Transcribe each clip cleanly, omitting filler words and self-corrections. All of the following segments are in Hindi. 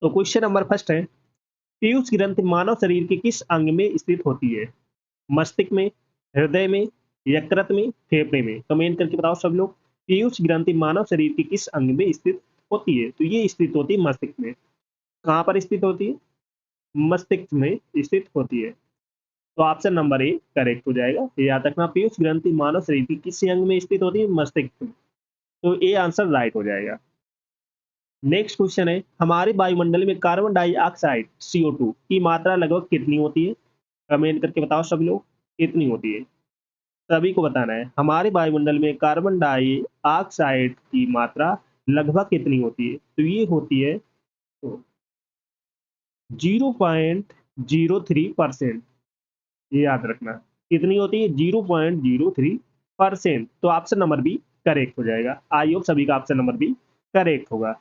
तो क्वेश्चन नंबर फर्स्ट है, पीयूष ग्रंथि मानव शरीर के किस अंग में स्थित होती है? मस्तिष्क में, हृदय में, यकृत में, फेफड़े में? कमेंट करके बताओ सब लोग। पीयूष ग्रंथि मानव शरीर के किस अंग में स्थित होती है? तो ये स्थित होती है मस्तिष्क में। कहाँ पर स्थित होती है? मस्तिष्क में स्थित होती है। तो ऑप्शन नंबर ए करेक्ट हो जाएगा। याद रखना, पीयूष ग्रंथि मानव शरीर के किस अंग में स्थित होती है? मस्तिष्क में। तो ए आंसर राइट हो जाएगा। नेक्स्ट क्वेश्चन है, हमारे वायुमंडल में कार्बन डाइऑक्साइड CO2 की मात्रा लगभग कितनी होती है? कमेंट करके बताओ सब लोग, कितनी होती है? सभी को बताना है, हमारे वायुमंडल में कार्बन डाइऑक्साइड की मात्रा लगभग कितनी होती है? तो ये होती है 0.03%। ये याद रखना, कितनी होती है? 0.03%। तो ऑप्शन नंबर बी करेक्ट हो जाएगा। आई होप सभी का ऑप्शन नंबर बी करेक्ट होगा।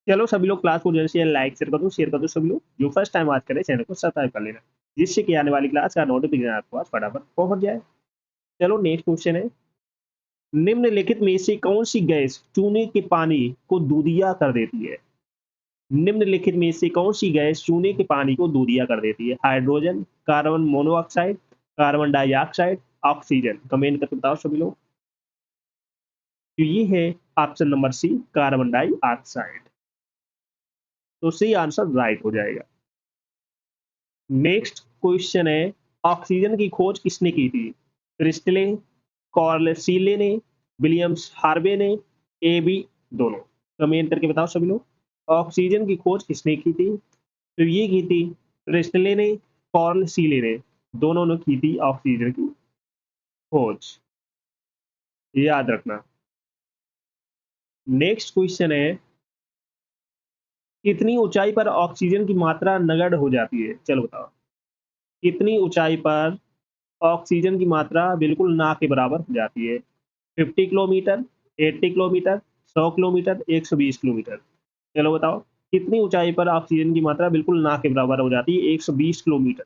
चलो सभी लोग क्लास को जैसे लाइक शेयर कर दो सभी लोग। जो फर्स्ट टाइम आज करें चैनल को सब्सक्राइब कर लेना, जिससे कि आने वाली क्लास का नोटिफिकेशन आपको आज फटाफट पहुंच जाए। चलो नेक्स्ट क्वेश्चन है, निम्नलिखित में से कौन सी गैस चूने के पानी को दूधिया कर देती है? निम्नलिखित में से कौन सी गैस चूने के पानी को दूधिया कर देती है? Hydrogen, carbon monoxide, carbon dioxide, oxygen? Comment करके बताओ सभी लोग। तो ये है option number C, carbon dioxide. तो सी आंसर राइट हो जाएगा। नेक्स्ट क्वेश्चन है, ऑक्सीजन की खोज किसने की थी? क्रिस्टले, कॉर्लसीले ने, विलियम्स हार्वे ने, ए बी दोनों? कमेंट करके बताओ सभी लोग। ऑक्सीजन की खोज किसने की थी? तो ये की थी क्रिस्टले ने, कॉर्लसीले ने, दोनों ने की थी ऑक्सीजन की खोज। याद रखना। नेक्स्ट क्वेश्चन है, कितनी ऊंचाई पर ऑक्सीजन की मात्रा नगण्य हो जाती है? चलो बताओ, कितनी ऊंचाई पर ऑक्सीजन की मात्रा बिल्कुल ना के बराबर हो जाती है? 50 किलोमीटर, 80 किलोमीटर, 100 किलोमीटर, 120 किलोमीटर? चलो बताओ, कितनी ऊंचाई पर ऑक्सीजन की मात्रा बिल्कुल ना के बराबर हो जाती है? 120 किलोमीटर।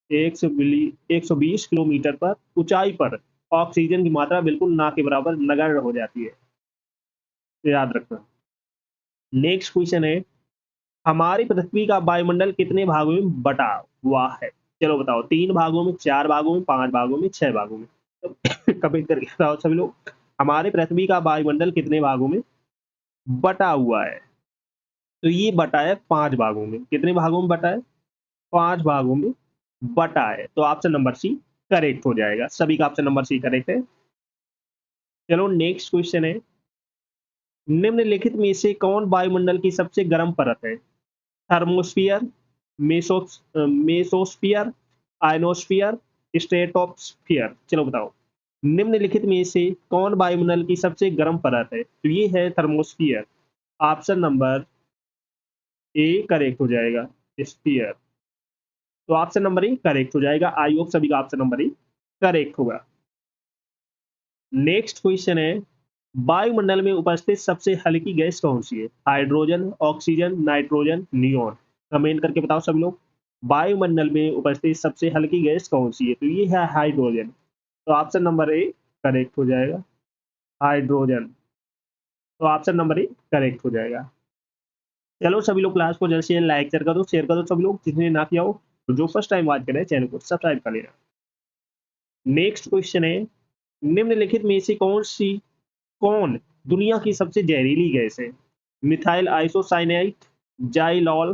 120 किलोमीटर पर ऊंचाई पर ऑक्सीजन की मात्रा बिल्कुल ना के बराबर नगण्य हो जाती है। तो याद रखना। नेक्स्ट क्वेश्चन है, हमारी पृथ्वी का वायुमंडल कितने भागों में बटा हुआ है? चलो बताओ, 3 भागों में, 4 भागों में, 5 भागों में, 6 भागों में? तो कमेंट करके बताओ सभी लोग, हमारे पृथ्वी का वायुमंडल कितने भागों में बटा हुआ है? तो ये बटा है 5 भागों में। कितने भागों में बटा है? 5 भागों में बटा है। तो ऑप्शन नंबर सी करेक्ट हो जाएगा। सभी का ऑप्शन नंबर सी करेक्ट है। चलो नेक्स्ट क्वेश्चन है, निम्नलिखित में से कौन वायुमंडल की सबसे गर्म परत है? Thermosphere, mesosphere, ionosphere, stratosphere? चलो बताओ, निम्नलिखित में से कौन वायुमंडल की सबसे गर्म परत है? तो ये है thermosphere. Option number A correct हो जाएगा, स्फीयर। तो ऑप्शन नंबर ए करेक्ट हो जाएगा। आई होप सभी का ऑप्शन नंबर ए करेक्ट होगा। नेक्स्ट क्वेश्चन है, वायुमंडल में उपस्थित सबसे हल्की गैस कौन सी है? Hydrogen, oxygen, nitrogen, neon? Comment करके बताओ सब लोग, वायुमंडल में उपस्थित सबसे हल्की गैस कौन सी है? तो ये है हाइड्रोजन। तो ऑप्शन नंबर ए करेक्ट हो जाएगा, हाइड्रोजन। तो ऑप्शन नंबर ए करेक्ट हो जाएगा। चलो सभी लोग क्लास को जैसे लाइक शेयर कर दो सब लोग, जिसने ना किया हो। तो जो फर्स्ट टाइम बात करें चैनल को सब्सक्राइब कर लेना। नेक्स्ट क्वेश्चन है, निम्नलिखित में से कौन दुनिया की सबसे जहरीली गैस है? Methyl isocyanide, xylol,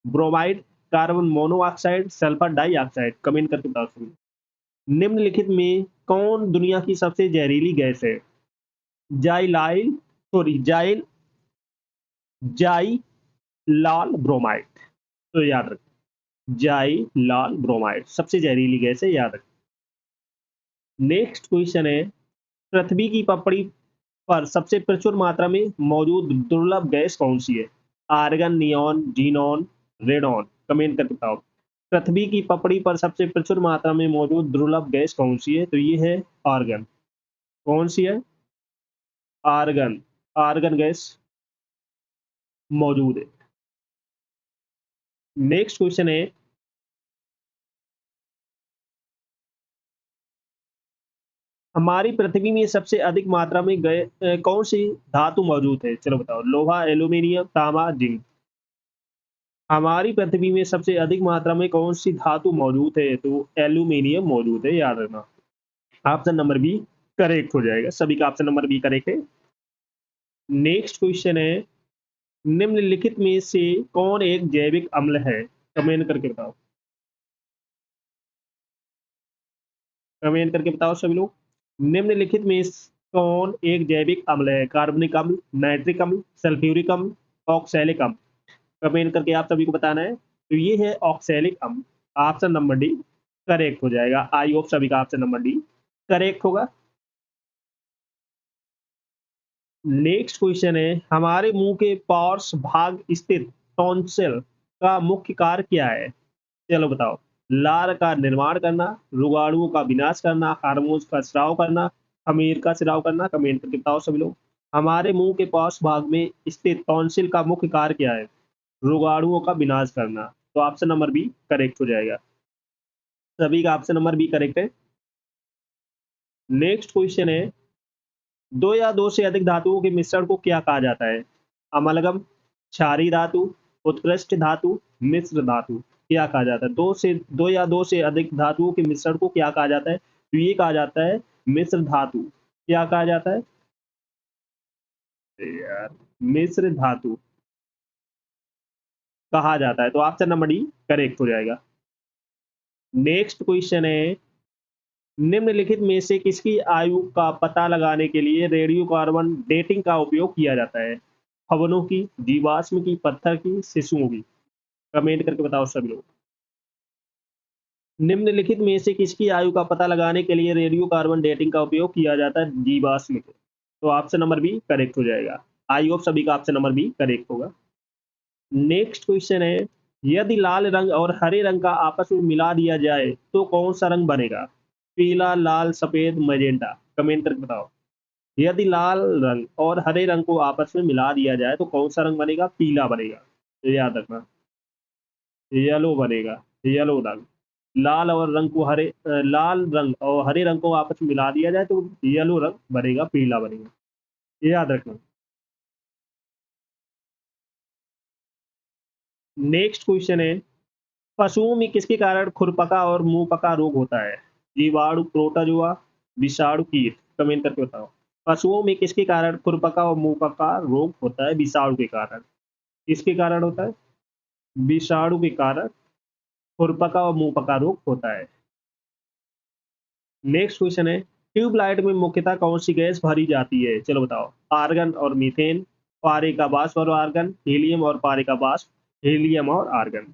bromide, carbon monoxide, sulphur dioxide? Comment करके बता सकते। निम्नलिखित में कौन दुनिया की सबसे जहरीली गैस है? जाइलाइल सॉरी जाइल जाई लाल ब्रोमाइड? तो याद रखें, जाई लाल ब्रोमाइड सबसे जहरीली गैस है, याद रखें। नेक्स्ट क्वेश्चन है, पृथ्वी की पपड़ी पर सबसे प्रचुर मात्रा में मौजूद दुर्लभ गैस कौन सी है? Argon, neon, xenon, radon? Comment करके बताओ, पृथ्वी की पपड़ी पर सबसे प्रचुर मात्रा में मौजूद दुर्लभ गैस कौन सी है? तो ये है आर्गन। कौन सी है? आर्गन। आर्गन गैस मौजूद है। नेक्स्ट क्वेश्चन है, हमारी पृथ्वी में सबसे अधिक मात्रा में कौन सी धातु मौजूद है? चलो बताओ। लोहा, एल्यूमीनियम, तांबा, जिंक। हमारी पृथ्वी में सबसे अधिक मात्रा में कौन सी धातु मौजूद है? तो एल्यूमीनियम मौजूद है, याद रखना। ऑप्शन नंबर बी करेक्ट हो जाएगा। सभी का ऑप्शन नंबर बी करेक्ट है। नेक्स्ट क्वेश्चन है, निम्नलिखित में से कौन एक जैविक अम्ल है? कमेंट करके बताओ। कमेंट करके बताओ सभी लोग। निम्नलिखित में कौन एक जैविक अम्ल है? कार्बनिक अम्ल, नाइट्रिक अम्ल, सल्फ्यूरिक अम्ल, ऑक्सैलिक अम्ल। कमेंट करके आप सभी को बताना है। तो ये है ऑक्सैलिक अम्ल। ऑप्शन नंबर डी करेक्ट हो जाएगा। आई होप सभी का ऑप्शन नंबर डी करेक्ट होगा। नेक्स्ट क्वेश्चन है, हमारे मुंह के पार्श्व भाग स्थित टॉन्सिल का मुख्य कार्य क्या है? चलो बताओ। लार का निर्माण करना, रोगाणुओं का विनाश करना, हार्मोन्स का स्राव करना, खमीर का स्राव करना। कमेंट करके बताओ सभी लोग। हमारे मुंह के पास भाग में स्थित टॉन्सिल का मुख्य कार्य क्या है? रोगाणुओं का विनाश करना। तो ऑप्शन नंबर बी करेक्ट हो जाएगा। सभी का ऑप्शन नंबर बी करेक्ट है। नेक्स्ट क्वेश्चन है, दो या दो से अधिक धातुओं के मिश्रण को क्या कहा जाता है? अमलगम, क्षारीय धातु, उत्कृष्ट धातु, मिश्र धातु। क्या कहा जाता है? दो या दो से अधिक धातुओं के मिश्रण को क्या कहा जाता है? तो ये कहा जाता है मिश्र धातु। क्या कहा जाता है? यार, मिश्र धातु कहा जाता है। तो ऑप्शन नंबर डी करेक्ट हो जाएगा। नेक्स्ट क्वेश्चन है, निम्नलिखित में से किसकी आयु का पता लगाने के लिए रेडियो कार्बन डेटिंग का उपयोग किया जाता है? हवनों की, जीवाश्म की, पत्थर की, शिशुओं की। कमेंट करके बताओ सभी लोग। निम्नलिखित में से किसकी आयु का पता लगाने के लिए रेडियो कार्बन डेटिंग का उपयोग किया जाता है? जीवाश्म के। तो ऑप्शन नंबर बी करेक्ट हो जाएगा। आई होप सभी का ऑप्शन नंबर बी करेक्ट होगा। नेक्स्ट क्वेश्चन है, यदि लाल रंग और हरे रंग का आपस में मिला दिया जाए तो कौन सा रंग बनेगा? पीला, लाल, सफेद, मैजेंटा। कमेंट करके बताओ। यदि लाल रंग और हरे रंग को आपस में मिला दिया जाए तो कौन सा रंग बनेगा? पीला बनेगा। तो याद रखना, येलो बनेगा। येलो रंग। लाल रंग और हरे रंग को आपस में मिला दिया जाए तो येलो रंग बनेगा, पीला बनेगा। ये याद रखना। नेक्स्ट क्वेश्चन है, पशुओं में किसके कारण खुरपका और मुंहपका रोग होता है? जीवाणु, प्रोटोजोआ, विषाणु, कीट। कमेंट करके बताओ। पशुओं में किसके कारण खुरपका और मुंहपका रोग होता है? विषाणु के कारण। किसके कारण होता है? विषाणु के कारण खुरपका और मुंहपका रोग होता है। नेक्स्ट क्वेश्चन है, ट्यूबलाइट में मुख्यतः कौन सी गैस भरी जाती है? चलो बताओ। आर्गन और मीथेन, पारे का वाष्प और आर्गन, हीलियम और पारे का वाष्प, हीलियम और आर्गन।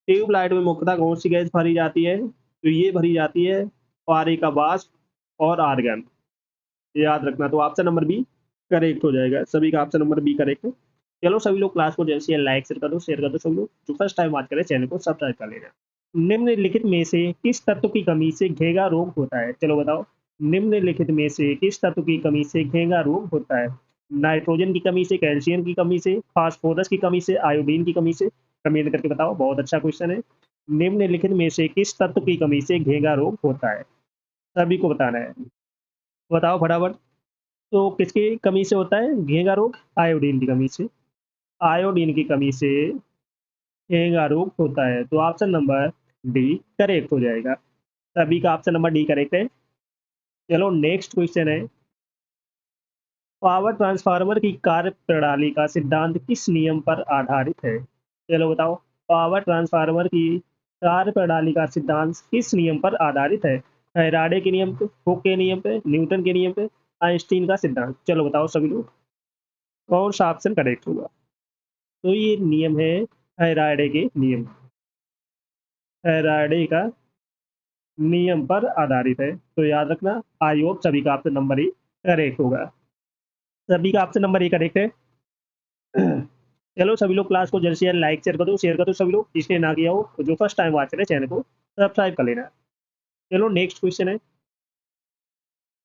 ट्यूबलाइट में मुख्यतः कौन सी गैस भरी जाती है? तो ये भरी जाती है पारे का वाष्प और आर्गन। याद रखना। तो ऑप्शन नंबर बी करेक्ट हो जाएगा। सभी का ऑप्शन नंबर बी करेक्ट है। चलो सभी लोग क्लास को जैसे लाइक शेयर कर दो सभी लोग। जो फर्स्ट टाइम बात करें चैनल को सब्सक्राइब कर लेना। निम्नलिखित में से किस तत्व की कमी से घेंगा रोग होता है? चलो बताओ। निम्नलिखित में से किस तत्व की कमी से घेंगा रोग होता है? नाइट्रोजन की कमी से, कैल्शियम की कमी से, फास्फोरस की कमी से, आयोडीन की कमी से। कमेंट करके बताओ। बहुत अच्छा क्वेश्चन है। निम्नलिखित में से किस तत्व की कमी से घेंगा रोग होता है? सभी को बताना है। बताओ फटाफट। तो किसकी कमी से होता है घेंगा रोग? आयोडीन की कमी से। आयोडीन की कमी से घेंगा रोग होता है। तो ऑप्शन नंबर डी करेक्ट हो जाएगा। सभी का ऑप्शन नंबर डी करेक्ट है। चलो नेक्स्ट क्वेश्चन है, पावर ट्रांसफार्मर की कार्य प्रणाली का सिद्धांत किस नियम पर आधारित है? चलो बताओ। पावर ट्रांसफार्मर की कार्य प्रणाली का सिद्धांत किस नियम पर आधारित है? फैराडे के नियम पे, हुक के नियम पे, न्यूटन के नियम पे, आइंस्टीन का सिद्धांत। चलो बताओ सभी लोग। कौन सा ऑप्शन करेक्ट होगा? तो ये नियम है फैराडे के नियम। फैराडे का नियम पर आधारित है। तो याद रखना। आई होप सभी का ऑप्शन नंबर ही करेक्ट होगा। सभी का ऑप्शन नंबर ही करेक्ट है। चलो सभी लोग क्लास को जल्द से जल्द लाइक शेयर कर दो सभी लोग, जिसने ना किया हो तो जो फर्स्ट टाइम वॉच करें चैनल को सब्सक्राइब कर लेना। चलो नेक्स्ट क्वेश्चन है,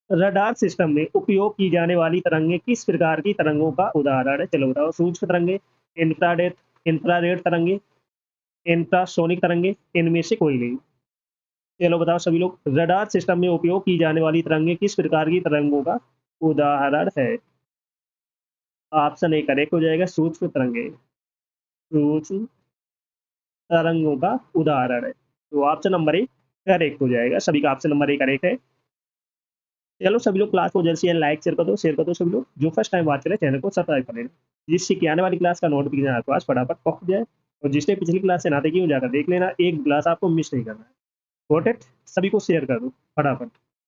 रडार सिस्टम में उपयोग की जाने वाली तरंगे किस प्रकार की तरंगों का उदाहरण है? चलो बताओ। सूक्ष्म तरंगे, इंफ्रारेड इंफ्रारेड तरंगे, इंफ्रासोनिक तरंगे, इनमें से कोई नहीं। चलो बताओ सभी लोग, रडार सिस्टम में उपयोग की जाने वाली तरंगे किस प्रकार की तरंगों का उदाहरण है? ऑप्शन ए करेक्ट हो जाएगा, सूक्ष्म तरंगे। सूक्ष्म तरंगों का उदाहरण है, तो ऑप्शन नंबर ए करेक्ट हो जाएगा। सभी का ऑप्शन नंबर ए करेक्ट है। चलो सभी लोग क्लास को जल्द से जल्द लाइक शेयर कर दो सभी लोग। जो फर्स्ट टाइम बात करें चैनल को सब्सक्राइब कर लेना, जिससे कि आने वाली क्लास का नोटिफिकेशन आपके पास फटाफट पहुंच जाए। और जिसने पिछली क्लास से ना देखी हो जाकर देख लेना, एक क्लास आपको मिस नहीं करना है। Got it? सभी को शेयर कर दो फटाफट।